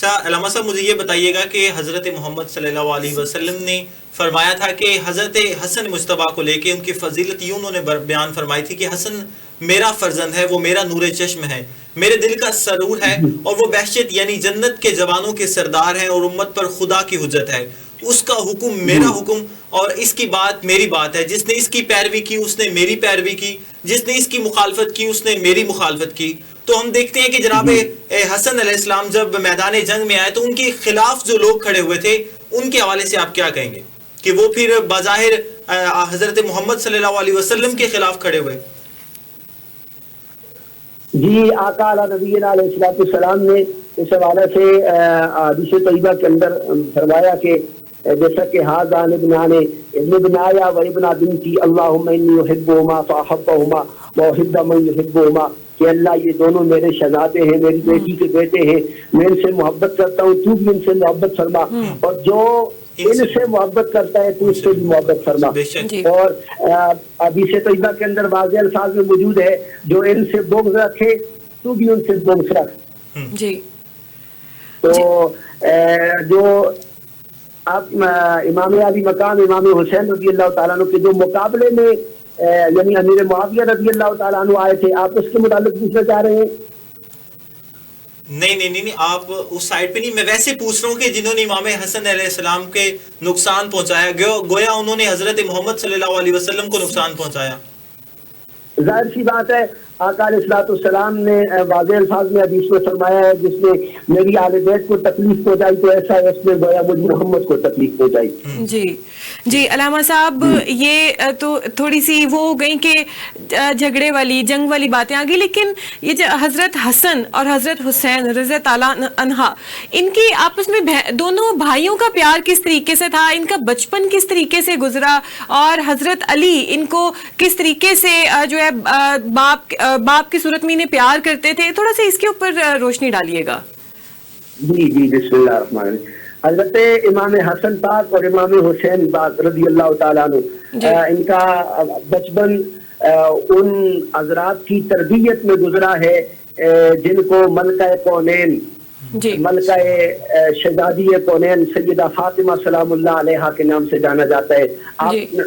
اچھا علامہ صاحب مجھے یہ بتائیے گا کہ حضرت محمد صلی اللہ علیہ وسلم نے فرمایا تھا کہ حضرت حسن مجتبیٰ کو لے کے ان کی فضیلت یوں انہوں نے بیان فرمائی تھی کہ حسن میرا فرزند ہے، وہ میرا نور چشم ہے، میرے دل کا سرور ہے، اور وہ بہشت یعنی جنت کے جوانوں کے سردار ہیں، اور امت پر خدا کی حجت ہے، اس کا حکم میرا حکم اور اس کی بات میری بات ہے، جس نے اس کی پیروی کی اس نے میری پیروی کی، جس نے اس کی مخالفت کی اس نے میری مخالفت کی۔ تو ہم دیکھتے ہیں کہ جناب حسن علیہ السلام جب میدان جنگ میں آئے تو ان کے خلاف جو لوگ کھڑے ہوئے تھے ان کے حوالے سے آپ کیا کہیں گے کہ وہ پھر بظاہر حضرت محمد صلی اللہ علیہ وسلم کے خلاف کھڑے ہوئے؟ جی آقا نبینا علیہ السلام نے اس حوالے سے حدیث طیبہ کے اندر فرمایا کہ جیسا کہ ہاذان ابنان ابن آیا و ابن بنتی اللہم انی احبہما فاحبہما واحب من یحبہما، کہ اللہ یہ دونوں میرے شہزادے ہیں، میری بیٹی کے بیٹے ہیں، میں ان سے محبت کرتا ہوں، تو بھی ان سے محبت فرما، اور جو ان سے محبت کرتا ہے تو اس سے بھی محبت فرما۔ اور حدیث طیبہ کے اندر واضح الفاظ میں موجود ہے جو ان سے بغض رکھے تو بھی ان سے بغض رکھ۔ جی تو جو آپ امام علی مقام امام حسین رضی اللہ تعالیٰ عنہ کے جو مقابلے میں یعنی امیر معاویہ رضی اللہ تعالیٰ عنہ آئے تھے، آپ اس کے متعلق پوچھنا چاہ رہے ہیں؟ نہیں آپ اس سائڈ پہ نہیں، میں ویسے پوچھ رہا ہوں کہ جنہوں نے امام حسن علیہ السلام کے نقصان پہنچایا، گویا انہوں نے حضرت محمد صلی اللہ علیہ وسلم کو نقصان پہنچایا۔ ظاہر سی بات ہے آقا علیہ السلام نے واضح الفاظ میں حدیث میں فرمایا ہے جس نے میری اہل بیت کو تکلیف پہنچائی تو ایسا ہے اس نے گویا مجھ محمد کو تکلیف پہنچائی۔ جی علامہ صاحب یہ تو تھوڑی سی وہ ہو گئی کہ جھگڑے والی جنگ والی باتیں آ گئی، لیکن یہ جو حضرت حسن اور حضرت حسین رضی تعالیٰ عنہ، ان کی آپس میں دونوں بھائیوں کا پیار کس طریقے سے تھا، ان کا بچپن کس طریقے سے گزرا، اور حضرت علی ان کو کس طریقے سے جو ہے باپ کی صورت میں انہیں پیار کرتے تھے، تھوڑا سا اس کے اوپر روشنی ڈالیے گا۔ جی بسم اللہ الرحمن الرحیم۔ حضرت امام حسن پاک اور امام حسین پاک رضی اللہ تعالیٰ عنہ ان کا بچپن ان حضرات کی تربیت میں گزرا ہے جن کو ملکہ کونین ملکہ شہزادی کونین سیدہ فاطمہ سلام اللہ علیہا کے نام سے جانا جاتا ہے۔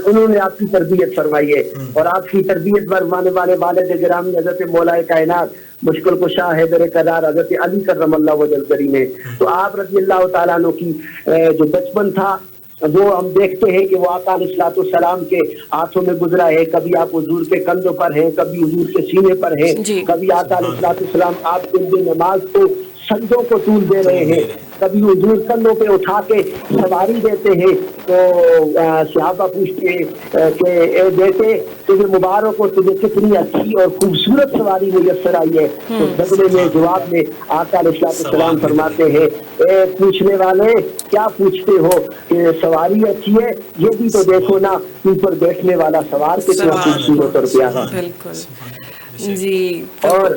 انہوں نے آپ کی تربیت فرمائی ہے، اور آپ کی تربیت فرمانے والے والد گرامی حضرت مولا کائنات مشکل کشا حیدر قرار حضرت علی کرم اللہ وجہ الکریم ہے۔ تو آپ رضی اللہ تعالیٰ عنہ کی جو بچپن تھا وہ ہم دیکھتے ہیں کہ وہ آقا علیہ السلام کے ہاتھوں میں گزرا ہے، کبھی آپ حضور کے کندھوں پر ہیں، کبھی حضور کے سینے پر ہیں، کبھی آقا علیہ السلام آپ کے نماز کو سجدوں کو طول دے رہے ہیں، کبھی حضور کندھوں پہ اٹھا کے سواری دیتے ہیں۔ تو صحابہ پوچھتے ہیں کہ اے بیٹے تجھے مبارک ہو، تجھے کتنی اچھی اور خوبصورت سواری میسر آئی ہے۔ تو بدلے میں جواب میں آقا علیہ السلام فرماتے ہیں اے پوچھنے والے کیا پوچھتے ہو کہ سواری اچھی ہے، یہ بھی تو دیکھو نا اوپر بیٹھنے والا سوار کتنا خوبصورت اور پیارا۔ جی اور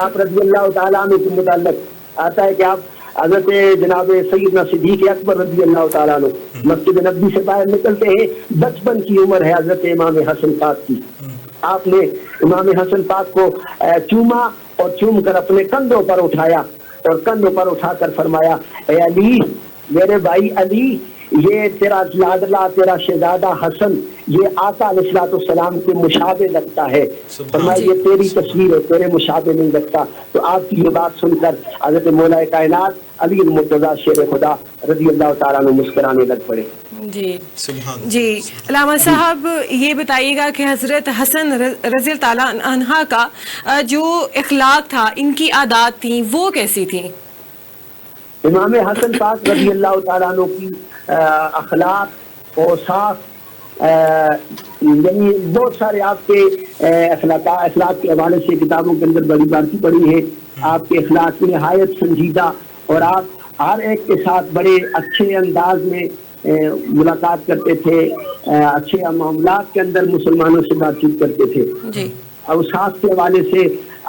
آپ رضی اللہ تعالیٰ عنہ کے متعلق آتا ہے کہ آپ حضرت جناب سیدنا صدیق اکبر رضی اللہ تعالیٰ عنہ مسجد نبوی سے باہر نکلتے ہیں، بچپن کی عمر ہے حضرت امام حسن پاک کی، آپ نے امام حسن پاک کو چوما اور چوم کر اپنے کندھوں پر اٹھایا، اور کندھوں پر اٹھا کر فرمایا اے علی، میرے بھائی علی، یہ تیرا لاڈلا تیرا شہزادہ حسن یہ آقا علیہ السلام کے مشابہ لگتا ہے، فرمایا یہ تیری تصویر ہے، تیرے مشابہ نہیں لگتا۔ تو آپ کی یہ بات سن کر حضرت مولا کائنات علی المرتضیٰ شیر خدا رضی اللہ تعالیٰ عنہ مسکرانے لگ پڑے۔ جی علامہ صاحب یہ بتائیے گا کہ حضرت حسن رضی تعالیٰ عنہ کا جو اخلاق تھا، ان کی عادات تھیں، وہ کیسی تھیں؟ امام حسن پاک رضی اللہ تعالیٰ عنہ کی اخلاق اور صاف یعنی بہت سارے آپ کے اخلاق کے حوالے سے کتابوں کے اندر بڑی بارتی پڑی ہے۔ آپ کے اخلاق کی نہایت سنجیدہ، اور آپ ہر ایک کے ساتھ بڑے اچھے انداز میں ملاقات کرتے تھے، اچھے معاملات کے اندر مسلمانوں سے بات چیت کرتے تھے۔ اور اوصاف کے حوالے سے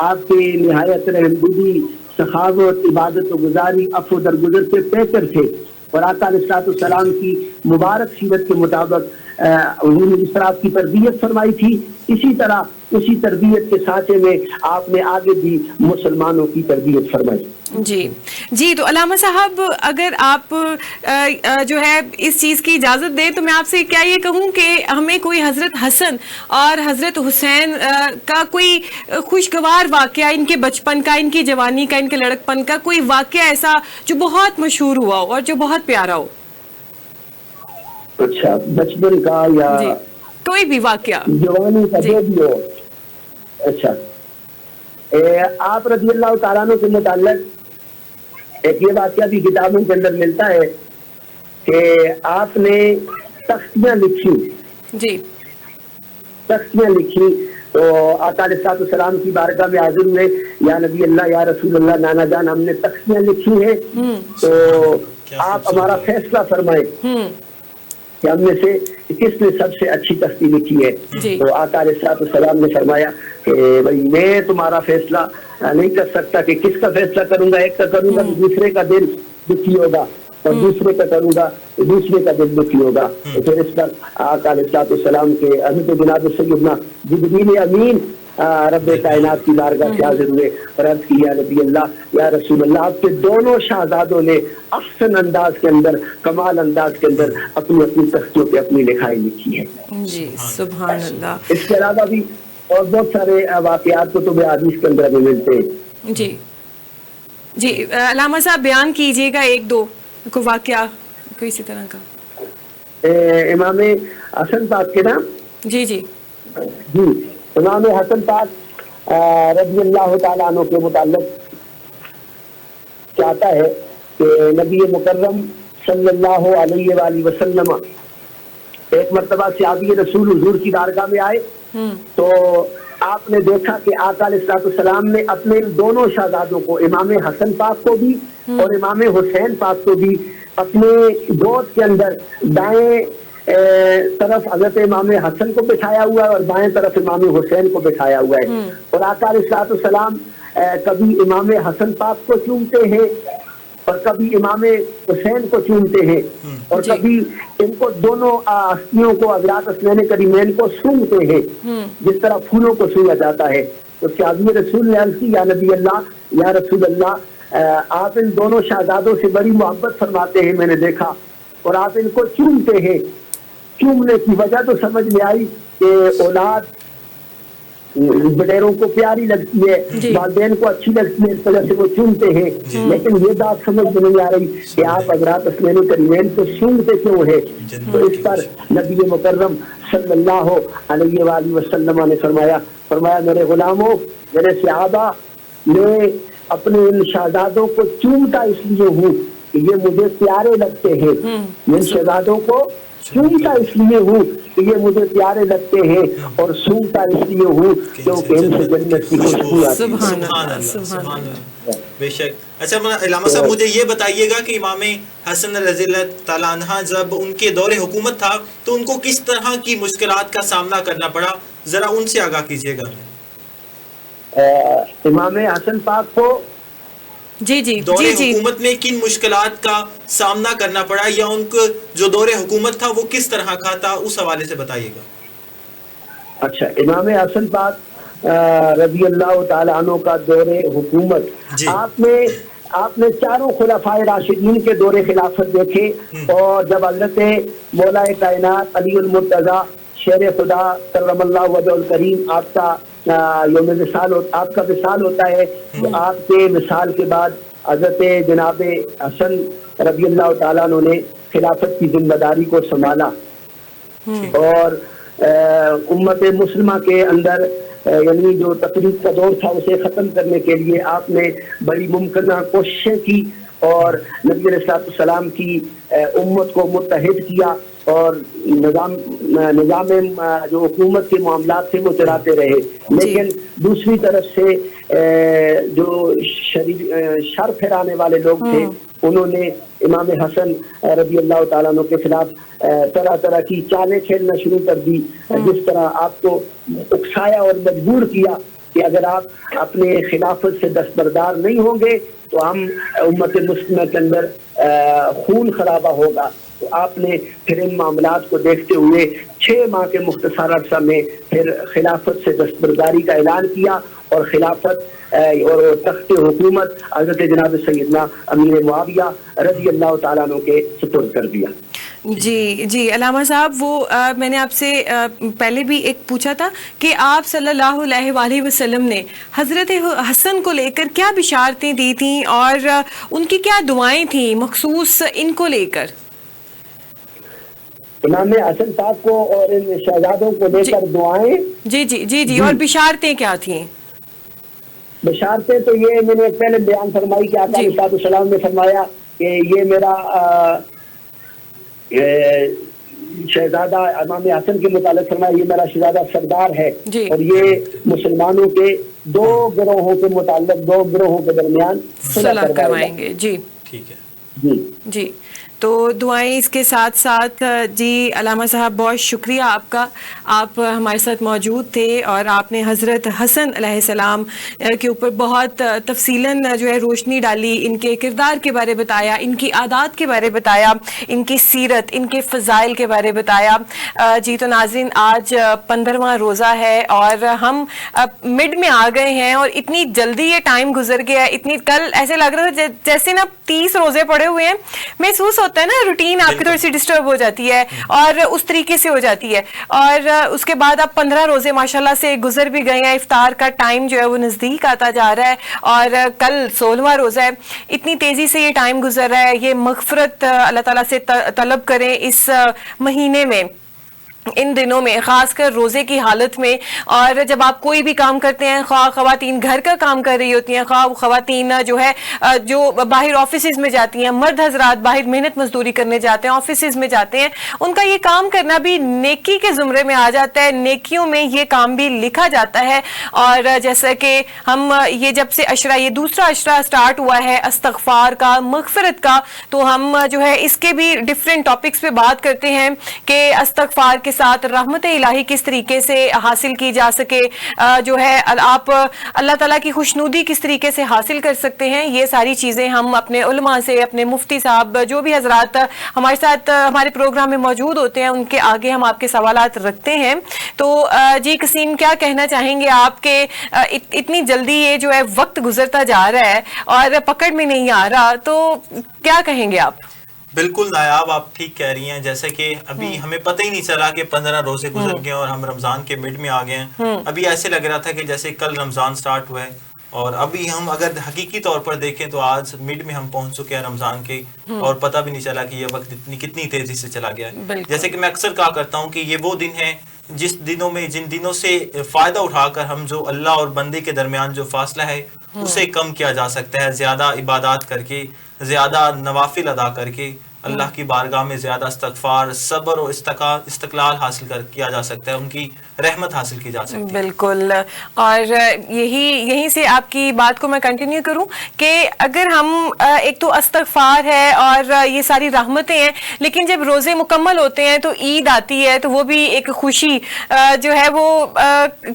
آپ کی نہایت رحمدلی، سخاوت، عبادت و گزاری، عفو درگزر کے پیکر تھے۔ اور آقا علیہ السلام کی مبارک سیرت کے مطابق حضور نے جس طرح آپ کی تربیت فرمائی تھی، اسی طرح اسی تربیت کے سانچے میں آپ نے آگے بھی مسلمانوں کی تربیت فرمائی. جی تو علامہ صاحب اگر آپ جو ہے اس چیز کی اجازت دیں تو میں آپ سے کیا یہ کہوں کہ ہمیں کوئی حضرت حسن اور حضرت حسین کا کوئی خوشگوار واقعہ، ان کے بچپن کا، ان کی جوانی کا، ان کے لڑکپن کا کوئی واقعہ ایسا جو بہت مشہور ہوا ہو اور جو بہت پیارا ہو. اچھا، بچپن کا یا کوئی بھی واقعہ، جوانی کا جو بھی ہو. اچھا، آپ رضی اللہ تعالیٰ عنہ کے متعلق ایک یہ واقعہ بھی کتابوں کے اندر ملتا ہے کہ آپ نے تختیاں لکھی. تختیاں لکھی تو آقا علیہ السلام کی بارگاہ میں حاضر ہوئے، یا نبی اللہ، یا رسول اللہ، نانا جان ہم نے تختیاں لکھی ہیں، تو آپ ہمارا فیصلہ فرمائیں کہ ہم میں سے کس نے سب سے اچھی تختی لکھی ہے. تو آقا علیہ السلام نے فرمایا کہ بھائی میں تمہارا فیصلہ نہیں کر سکتا کہ کس کا فیصلہ کروں گا، ایک کا کروں گا دوسرے کا دل دکھی ہوگا، اور دوسرے کا کروں گا دوسرے کا دل دکھی ہوگا. تو پھر اس پر آقا علیہ السلام کے حضرت جناب سیدنا جبریل امین رب کائنات کی بارگاہ سے حاضر ہوئے اور عرض کی، یا نبی اللہ، یا رسول اللہ، آپ کے دونوں شہزادوں نے احسن انداز کے اندر، کمال انداز کے اندر اپنی اپنی تختیوں پہ اپنی لکھائی لکھی ہے. جی سبحان اللہ. اس کے علاوہ بھی اور بہت سارے واقعات کتب حدیث کے اندر بھی ملتے ہیں. جی علامہ صاحب بیان کیجئے گا ایک دو کوئی واقعہ کوئی اسی طرح کا. امام حسن پاک کے نام جی امام حسن پاک رضی اللہ تعالیٰ عنہ کے متعلق چاہتا ہے کہ نبی مکرم صلی اللہ علیہ وآلہ وسلم ایک مرتبہ صحابی رسول حضور کی بارگاہ میں آئے تو آپ نے دیکھا کہ آقا علیہ السلام نے اپنے دونوں شہزادوں کو، امام حسن پاک کو بھی اور امام حسین پاک کو بھی، اپنے گود کے اندر دائیں طرف حضرت امام حسن کو بٹھایا ہوا ہے اور بائیں طرف امام حسین کو بٹھایا ہوا ہے. اور آقا علیہ السلام کبھی امام حسن پاک کو چومتے ہیں اور کبھی امام حسین کو چومتے ہیں اور کبھی ان کو دونوں ہستیوں کو، حضرات حسنین کریمین کو سونگتے ہیں جس طرح پھولوں کو سونگا جاتا ہے. تو صحابی رسول نے عرض کی، یا نبی اللہ، یا رسول اللہ، آپ ان دونوں شہزادوں سے بڑی محبت فرماتے ہیں، میں نے دیکھا، اور آپ ان کو چومتے ہیں. چومنے کی وجہ تو سمجھ میں آئی کہ اولاد بڈیروں کو پیاری لگتی ہے، والدین کو اچھی لگتی ہے، اس وجہ سے وہ چومتے ہیں. لیکن یہ بات سمجھ میں نہیں آ رہی کہ آپ حضرات حسنین کریمین کو چومتے کیوں ہیں. تو اس پر نبی مکرم صلی اللہ علیہ وآلہ وسلم نے فرمایا میرے غلاموں، میرے صحابہ، میں اپنے ان شہزادوں کو چومتا اس لیے ہوں کہ یہ مجھے پیارے لگتے ہیں. ان شہزادوں کو چومتا اس لیے ہوں کہ یہ مجھے پیارے لگتے ہیں، اور سونگتا اس لیے ہوں کیونکہ ان سے جنت کی خوشبو آتی ہے. سبحان اللہ، بے شک. اچھا علامہ صاحب مجھے یہ بتائیے گا کہ امام حسن رضی اللہ تعالیٰ عنہ جب ان کے دور حکومت تھا تو ان کو کس طرح کی مشکلات کا سامنا کرنا پڑا، ذرا ان سے آگاہ کیجیے گا. امام حسن پاک کو دور حکومت میں کن مشکلات کا سامنا کرنا پڑا، یا ان کو جو دور حکومت تھا وہ کس طرح کا تھا، اس حوالے سے بتائیے گا. اچھا، امام حسن پاک رضی اللہ تعالیٰ عنہ کا دور حکومت، آپ نے چاروں خلفائے راشدین کے دور خلافت دیکھے، اور جب حضرت مولا کائنات علی المرتضیٰ شیر خدا کرم اللہ وجہ الکریم آپ کا یوم وصال، آپ کا وصال ہوتا ہے، تو آپ کے وصال کے بعد حضرت جناب حسن رضی اللہ تعالیٰ عنہ نے خلافت کی ذمہ داری کو سنبھالا، اور امت مسلمہ کے اندر یعنی جو تقریب کا دور تھا اسے ختم کرنے کے لیے آپ نے بڑی ممکنہ کوششیں کی، اور نبی علیہ السلام کی امت کو متحد کیا، اور نظام جو حکومت کے معاملات تھے وہ چلاتے رہے. لیکن دوسری طرف سے جو شر پھیرانے والے لوگ تھے انہوں نے امام حسن رضی اللہ تعالیٰ عنہ کے خلاف طرح طرح کی چالیں کھیلنا شروع کر دی، جس طرح آپ کو اکسایا اور مجبور کیا کہ اگر آپ اپنے خلافت سے دستبردار نہیں ہوں گے تو ہم امت مسلمہ کے اندر خون خرابہ ہوگا. تو آپ نے پھر ان معاملات کو دیکھتے ہوئے 6 ماہ کے مختصر عرصہ میں پھر خلافت سے دستبرداری کا اعلان کیا اور خلافت اور تخت حکومت حضرت جناب سیدنا امیر معاویہ رضی اللہ تعالیٰ عنہ کے سپرد کر دیا. جی علامہ صاحب، وہ میں نے آپ سے پہلے بھی ایک پوچھا تھا کہ آپ صلی اللہ علیہ وآلہ وسلم نے حضرت حسن کو لے کر کیا بشارتیں دی تھیں اور ان کی کیا دعائیں تھیں مخصوص ان کو لے کر؟ امام حسن صاحب کو اور ان شہزادوں کو لے کر دعائیں جی اور بشارتیں کیا تھیں؟ بشارتیں تو یہ میں نے پہلے بیان فرمائی کہ آقا علیہ السلام نے فرمایا کہ یہ میرا شہزادہ امام حسن کے متعلق فرمایا یہ میرا شہزادہ سردار ہے اور یہ مسلمانوں کے 2 گروہوں کے متعلق 2 گروہوں کے درمیان صلح کروائیں گے. جی ٹھیک ہے. جی تو دعائیں اس کے ساتھ ساتھ. جی علامہ صاحب بہت شکریہ آپ کا، آپ ہمارے ساتھ موجود تھے اور آپ نے حضرت حسن علیہ السلام کے اوپر بہت تفصیلاً جو ہے روشنی ڈالی، ان کے کردار کے بارے بتایا، ان کی عادات کے بارے بتایا، ان کی سیرت، ان کے فضائل کے بارے بتایا. جی تو ناظرین، آج 15واں روزہ ہے اور ہم مڈ میں آ گئے ہیں اور اتنی جلدی یہ ٹائم گزر گیا ہے. کل ایسے لگ رہا تھا جیسے نا 30 روزے پڑے ہوئے ہیں. محسوس ہوتا ہے نا، روٹین آپ کی تھوڑی سی ڈسٹرب ہو جاتی ہے اور اس طریقے سے ہو جاتی ہے. اور اس کے بعد اب 15 روزے ماشاءاللہ سے گزر بھی گئے ہیں. افطار کا ٹائم جو ہے وہ نزدیک آتا جا رہا ہے اور کل 16واں روزہ ہے. اتنی تیزی سے یہ ٹائم گزر رہا ہے. یہ مغفرت اللہ تعالیٰ سے طلب کریں اس مہینے میں، ان دنوں میں، خاص کر روزے کی حالت میں. اور جب آپ کوئی بھی کام کرتے ہیں، خواہ خواتین گھر کا کام کر رہی ہوتی ہیں، خواہ خواتین جو ہے جو باہر آفیسز میں جاتی ہیں، مرد حضرات باہر محنت مزدوری کرنے جاتے ہیں، آفیسز میں جاتے ہیں، ان کا یہ کام کرنا بھی نیکی کے زمرے میں آ جاتا ہے. نیکیوں میں یہ کام بھی لکھا جاتا ہے. اور جیسا کہ ہم یہ جب سے یہ دوسرا عشرہ سٹارٹ ہوا ہے استغفار کا، مغفرت کا، تو ہم جو ہے اس کے بھی ڈیفرنٹ ٹاپکس پہ بات کرتے ہیں کہ استغفار کے ساتھ رحمت الہی کس طریقے سے حاصل کی جا سکے، جو ہے آپ اللہ تعالیٰ کی خوشنودی کس طریقے سے حاصل کر سکتے ہیں. یہ ساری چیزیں ہم اپنے علماء سے، اپنے مفتی صاحب، جو بھی حضرات ہمارے ساتھ ہمارے پروگرام میں موجود ہوتے ہیں، ان کے آگے ہم آپ کے سوالات رکھتے ہیں. تو جی قسیم، کیا کہنا چاہیں گے آپ کے اتنی جلدی یہ جو ہے وقت گزرتا جا رہا ہے اور پکڑ میں نہیں آ رہا، تو کیا کہیں گے آپ؟ بالکل نایاب، آپ ٹھیک کہہ رہی ہیں. جیسے کہ ابھی ہمیں پتہ ہی نہیں چلا کہ 15 روزے گزر گئے اور ہم رمضان کے مڈ میں آ گئے ہیں. ابھی ایسے لگ رہا تھا کہ جیسے کل رمضان سٹارٹ ہوا ہے اور ابھی ہم اگر حقیقی طور پر دیکھیں تو آج مڈ میں ہم پہنچ چکے ہیں رمضان کے، اور پتہ بھی نہیں چلا کہ یہ وقت کتنی تیزی سے چلا گیا ہے. جیسے کہ میں اکثر کہا کرتا ہوں کہ یہ وہ دن ہیں جن دنوں سے فائدہ اٹھا کر ہم جو اللہ اور بندے کے درمیان جو فاصلہ ہے اسے کم کیا جا سکتا ہے. زیادہ عبادات کر کے، زیادہ نوافل ادا کر کے، اللہ کی بارگاہ میں زیادہ استغفار، صبر اور استقلال حاصل کیا جا سکتا ہے، ان کی رحمت حاصل کی جا سکتی ہے. بالکل. اور یہیں سے آپ کی بات کو میں کنٹینیو کروں کہ اگر ہم ایک تو استغفار ہے اور یہ ساری رحمتیں ہیں، لیکن جب روزے مکمل ہوتے ہیں تو عید آتی ہے، تو وہ بھی ایک خوشی جو ہے وہ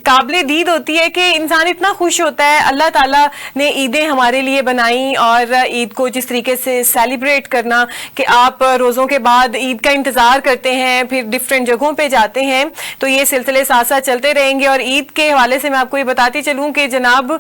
قابل دید ہوتی ہے کہ انسان اتنا خوش ہوتا ہے. اللہ تعالیٰ نے عیدیں ہمارے لیے بنائی اور عید کو جس طریقے سے سیلیبریٹ کرنا کہ آپ روزوں کے بعد عید کا انتظار کرتے ہیں، پھر ڈفرینٹ جگہوں پہ جاتے ہیں، تو یہ سلسلے ساتھ ساتھ چلتے رہیں گے. اور عید کے حوالے سے میں آپ کو یہ بتاتی چلوں کہ جناب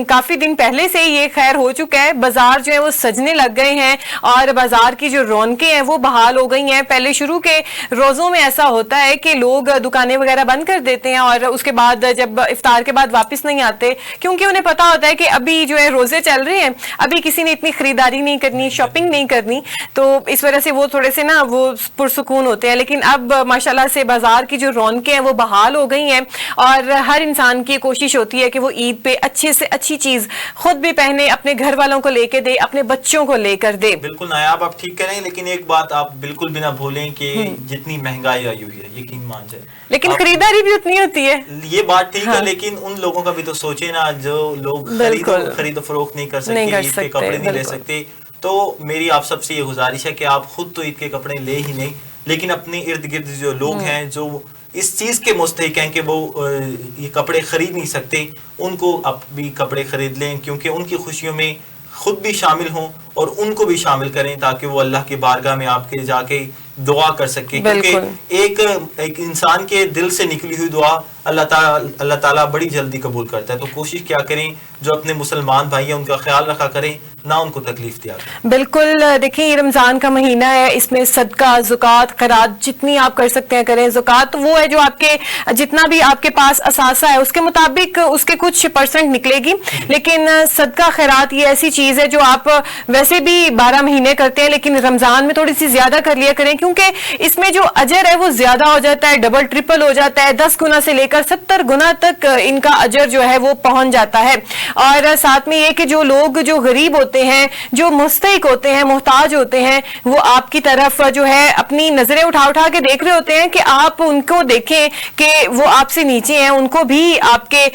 کافی دن پہلے سے یہ خیر ہو چکا ہے، بازار جو ہے وہ سجنے لگ گئے ہیں اور بازار کی جو رونقیں ہیں وہ بحال ہو گئی ہیں. پہلے شروع کے روزوں میں ایسا ہوتا ہے کہ لوگ دکانیں وغیرہ بند کر دیتے ہیں اور اس کے بعد جب افطار کے بعد واپس نہیں آتے، کیونکہ انہیں پتا ہوتا ہے کہ ابھی جو ہے روزے چل رہے ہیں، ابھی کسی نے اتنی خریداری نہیں کرنی، شاپنگ نہیں کرنی، تو اس وجہ سے وہ تھوڑے سے نا وہ پرسکون ہوتے ہیں. لیکن اب ماشاءاللہ سے بازار کی جو رونقیں ہیں وہ بحال ہو گئی ہیں اور ہر انسان کی کوشش ہوتی ہے کہ وہ عید پہ اچھے سے اچھی چیز خود بھی پہنے، اپنے گھر والوں کو لے کے دے، اپنے بچوں کو لے کر دے. بالکل نایاب، آپ ٹھیک کریں، لیکن ایک بات آپ بالکل بھی نہ بھولیں کہ جتنی مہنگائی آئی ہوئی ہے، یقین مان جائے، لیکن خریداری بھی اتنی ہوتی ہے. یہ بات ٹھیک ہے، لیکن ان لوگوں کا بھی تو سوچیں نا جو لوگ خرید و فروخت نہیں کر سکتے، عید کے کپڑے نہیں لے سکتے. تو میری آپ سب سے یہ گزارش ہے کہ آپ خود تو عید کے کپڑے لے ہی نہیں، لیکن اپنے ارد گرد جو لوگ ہیں جو اس چیز کے مستحق ہیں کہ وہ یہ کپڑے خرید نہیں سکتے، ان کو اب بھی کپڑے خرید لیں، کیونکہ ان کی خوشیوں میں خود بھی شامل ہوں اور ان کو بھی شامل کریں تاکہ وہ اللہ کی بارگاہ میں آپ کے جا کے دعا کر سکے, کیونکہ ایک انسان کے دل سے نکلی ہوئی دعا اللہ تعالیٰ بڑی جلدی قبول کرتا ہے. تو کوشش کیا کریں جو اپنے مسلمان بھائی ہیں ان کا خیال رکھا کریں, نہ ان کو تکلیف دیا کریں. بالکل. دیکھیں یہ رمضان کا مہینہ ہے, اس میں صدقہ, زکوٰۃ, خیرات جتنی آپ کر سکتے ہیں کریں. زکوٰۃ وہ ہے جو آپ کے جتنا بھی آپ کے پاس اثاثہ ہے اس کے مطابق اس کے کچھ % نکلے گی, لیکن صدقہ خیرات یہ ایسی چیز ہے جو آپ ویسے بھی 12 مہینے کرتے ہیں لیکن رمضان میں تھوڑی سی زیادہ کر لیا کریں, کیونکہ اس میں جو اجر ہے وہ زیادہ ہو جاتا ہے, ڈبل ٹرپل ہو جاتا ہے, 10 گنا سے لے کر 70 گنا تک ان کا اجر جو ہے وہ پہنچ جاتا ہے. اور ساتھ میں یہ کہ جو لوگ جو غریب ہوتے ہیں, جو مستحق ہوتے ہیں, محتاج ہوتے ہیں, وہ آپ کی طرف جو ہے اپنی نظریں اٹھا کے دیکھ رہے ہوتے ہیں کہ آپ ان کو دیکھیں کہ وہ آپ سے نیچے ہیں, ان کو بھی آپ کے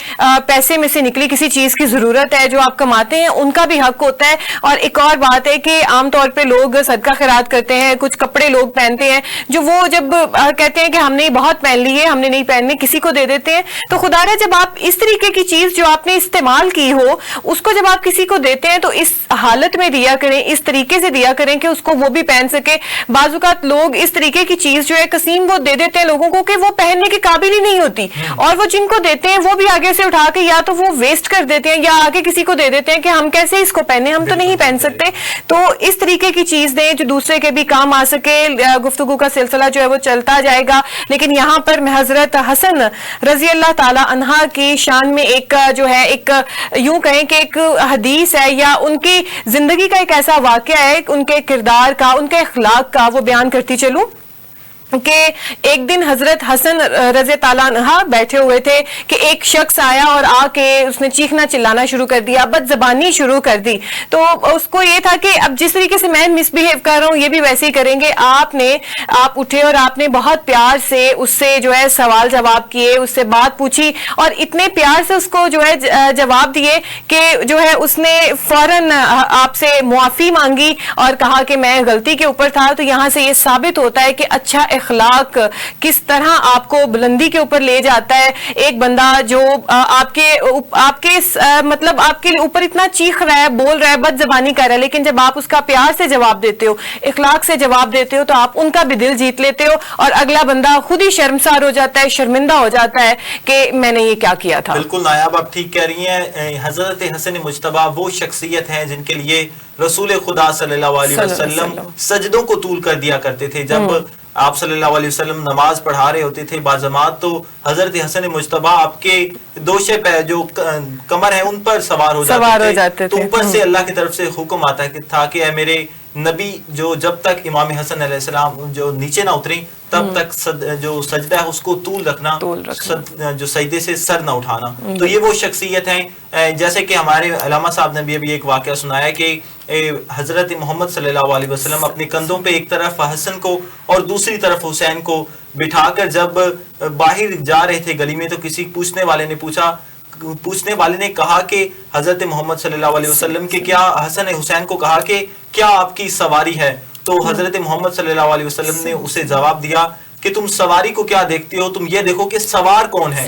پیسے میں سے نکلی کسی چیز کی ضرورت ہے, جو آپ کماتے ہیں ان کا بھی حق ہوتا ہے. اور ایک اور بات ہے کہ عام طور پہ لوگ صدقہ خیرات کرتے ہیں, کچھ کپڑے لوگ پہنتے ہیں جو وہ جب کہتے ہیں کہ ہم نے بہت پہن لی ہے, ہم نے نہیں پہننے, کسی کو دے دیتے ہیں. تو خدا رہا جب آپ اس طریقے کی چیز جو آپ نے استعمال کی ہو اس کو جب آپ کسی کو دیتے ہیں تو اس حالت میں دیا کریں, اس طریقے سے دیا کریں کہ اس کو وہ بھی پہن سکے. بعض اوقات لوگ اس طریقے کی چیز جو ہے قسیم وہ دے دیتے ہیں لوگوں کو کہ وہ پہننے کے قابل ہی نہیں ہوتی, اور وہ جن کو دیتے ہیں وہ بھی آگے سے اٹھا کے یا تو وہ ویسٹ کر دیتے ہیں یا آگے کسی کو دے دیتے ہیں کہ ہم کیسے اس کو پہنے, ہم تو نہیں پہن سکتے. تو اس طریقے کی چیز دیں جو دوسرے کے بھی کام آ سکے. گفتگو کا سلسلہ جو ہے وہ چلتا جائے گا, لیکن یہاں پر میں حضرت حسن رضی اللہ تعالی عنہ کی شان میں ایک جو ہے ایک یوں کہیں کہ ایک حدیث ہے یا ان کی زندگی کا ایک ایسا واقعہ ہے, ان کے کردار کا, ان کے اخلاق کا, وہ بیان کرتی چلوں کہ ایک دن حضرت حسن رضی تعالیٰ عنہ بیٹھے ہوئے تھے کہ ایک شخص آیا اور آ کے اس نے چیخنا چلانا شروع کر دیا, بد زبانی شروع کر دی. تو اس کو یہ تھا کہ اب جس طریقے سے میں مس بہیو کر رہا ہوں یہ بھی ویسے ہی کریں گے. آپ اٹھے اور آپ نے بہت پیار سے اس سے جو ہے سوال جواب کیے, اس سے بات پوچھی اور اتنے پیار سے اس کو جو ہے جواب دیے کہ جو ہے اس نے فوراً آپ سے معافی مانگی اور کہا کہ میں غلطی کے اوپر تھا. تو یہاں سے یہ ثابت ہوتا ہے کہ اچھا اخلاق کس طرح آپ کو بلندی کے اوپر لے جاتا ہے. ایک بندہ جو آپ کے مطلب آپ کے اوپر اتنا چیخ رہا ہے, بول رہا ہے, بد زبانی کر رہا ہے, لیکن جب آپ اس کا پیار سے جواب دیتے ہو, اخلاق سے جواب دیتے ہو تو آپ ان کا بھی دل جیت لیتے ہو اور اگلا بندہ خود ہی شرمسار ہو جاتا ہے, شرمندہ ہو جاتا ہے کہ میں نے یہ کیا کیا تھا. بالکل نایاب, آپ ٹھیک کہہ رہی ہیں. حضرت حسن مجتبی وہ شخصیت ہیں جن کے لیے رسول خدا صلی اللہ علیہ وسلم سجدوں کو طول کر دیا کرتے تھے. جب آپ صلی اللہ علیہ وسلم نماز پڑھا رہے ہوتے تھے باجماعت تو حضرت حسن مجتبی آپ کے دوشے پہ جو کمر ہیں ان پر سوار ہو جاتے تھے. تو اوپر سے اللہ کی طرف سے حکم آتا تھا کہ اے میرے نبی, جو جب تک امام حسن علیہ السلام جو نیچے نہ اتریں تب تک جو سجدہ ہے اس کو طول رکھنا, جو سجدے سے سر نہ اٹھانا. تو یہ وہ شخصیت ہیں. جیسے کہ ہمارے علامہ صاحب نے بھی ابھی ایک واقعہ سنایا کہ حضرت محمد صلی اللہ علیہ وسلم اپنے کندھوں پہ ایک طرف حسن کو اور دوسری طرف حسین کو بٹھا کر جب باہر جا رہے تھے گلی میں تو کسی پوچھنے والے نے کہا کہ حضرت محمد صلی اللہ علیہ وسلم کے کیا حسن حسین کو کہا کہ کیا آپ کی سواری ہے. تو حضرت محمد صلی اللہ علیہ وسلم نے اسے جواب دیا کہ تم سواری کو کیا دیکھتے ہو, تم یہ دیکھو کہ سوار کون ہے.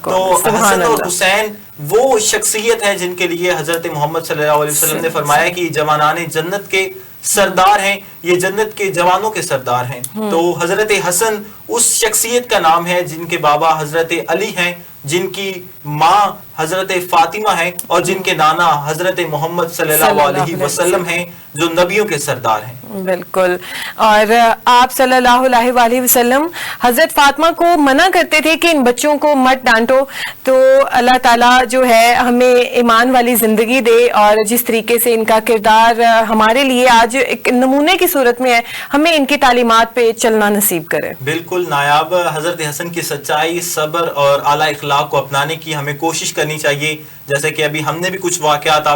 تو حسن اور حسین وہ شخصیت ہے جن کے لیے حضرت محمد صلی اللہ علیہ وسلم نے فرمایا کہ یہ جوانان جنت کے سردار ہیں, یہ جنت کے جوانوں کے سردار ہیں. تو حضرت حسن اس شخصیت کا نام ہے جن کے بابا حضرت علی ہیں, جن کی ماں حضرت فاطمہ ہیں اور جن کے نانا حضرت محمد صلی اللہ علیہ وسلم ہیں جو نبیوں کے سردار ہیں. بالکل. اور آپ صلی اللہ علیہ وآلہ وسلم حضرت فاطمہ کو منع کرتے تھے کہ ان بچوں کو مت ڈانٹو. تو اللہ تعالیٰ جو ہے ہمیں ایمان والی زندگی دے اور جس طریقے سے ان کا کردار ہمارے لیے آج ایک نمونے کی صورت میں ہے, ہمیں ان کی تعلیمات پہ چلنا نصیب کرے. بالکل نایاب. حضرت حسن کی سچائی, صبر اور اعلیٰ اخلاق کو اپنانے کی ہمیں کوشش کرنی چاہیے. جیسے کہ ابھی ہم نے بھی کچھ واقعات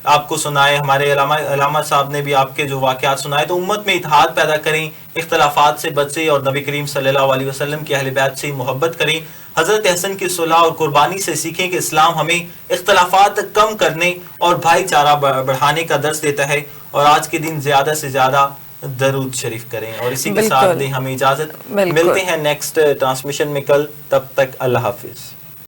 آپ کو سنائے, ہمارے علامہ صاحب نے بھی آپ کے جو واقعات سنائے. تو امت میں اتحاد پیدا کریں, اختلافات سے بچیں اور نبی کریم صلی اللہ علیہ وسلم کی اہل بیت سے محبت کریں. حضرت حسن کی صلح اور قربانی سے سیکھیں کہ اسلام ہمیں اختلافات کم کرنے اور بھائی چارہ بڑھانے کا درس دیتا ہے. اور آج کے دن زیادہ سے زیادہ درود شریف کریں. اور اسی کے ساتھ دیں ہمیں اجازت. ملتے ہیں نیکسٹ ٹرانسمیشن میں کل, تب تک اللہ حافظ.